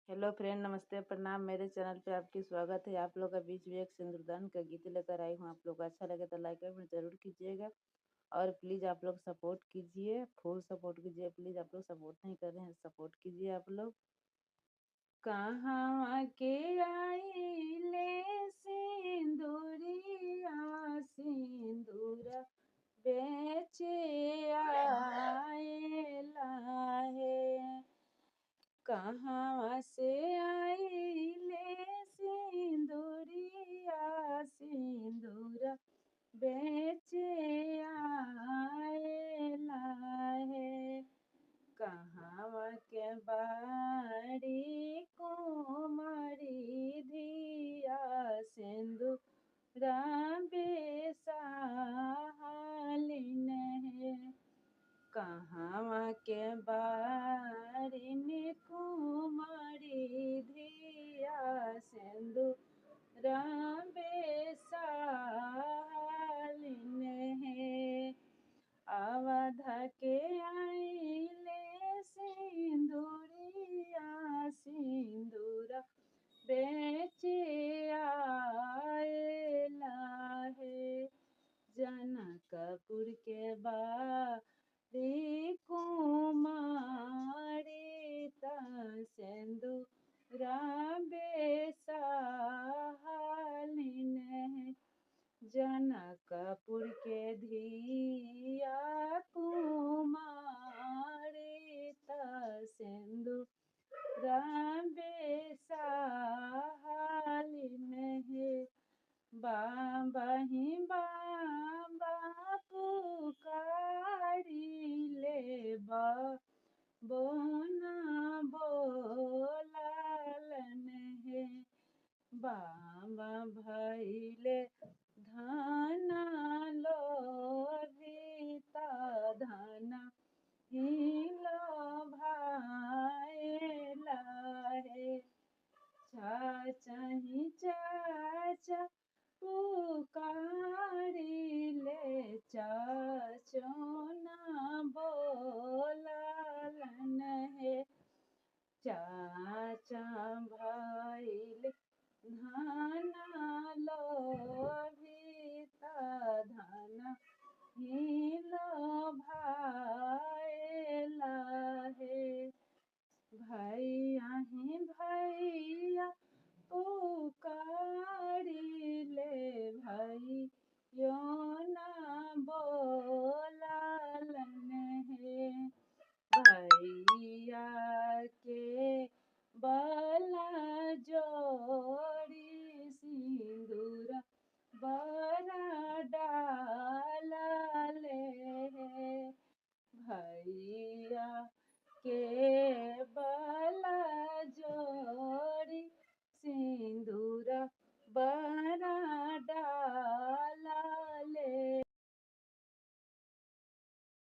Hello friend, नमस्ते, प्रणाम। मेरे चैनल पे आपकी स्वागत है। आप लोग का बीच में एक सिंदूरदान का गीत लेकर आई हूँ। आप लोग को अच्छा लगे तो लाइक कमेंट जरूर कीजिएगा और प्लीज़ आप लोग सपोर्ट कीजिए, फुल सपोर्ट कीजिए। प्लीज़ आप लोग सपोर्ट नहीं कर रहे हैं, सपोर्ट कीजिए आप लोग। कहाँ के आई ले सिंदूरिया सिंदूरा बेचे आएला है। कहाँ से आइले सिंदूरिया सिंदूर बेचे आएला है। कहाँ के बाड़ी कुमारी धिया सिंदूरा बेसालिन है। कहाँ के बारिन कुमारी धिया सिंदूरा बेसालिन है। अवध के आइले सिंदूरिया सिंदूरा बेचे आएला है। जनकपुर के बारी कुमारी सिंदूरा बेसालिन है। जनकपुर के धिया कुमारी सिंदूरा बेसालिन है। बाबा ही बाबा पुकारी ले बोना बोलालन है। बाबा भैले धना लोभिता धना हिलो भाएला है। चाचा ही चाचा पुकारी ले चाचो ना बोलालन है। चाचा भैल धना लोभिता धना हिलो भाएला है। भैया ही भैया पुकारी ले भैयो ना बोलालन है। भैया के बला जोड़ी सिंदूरा बड़ा डालले है। भैया के बला जोड़ी सिंदूरा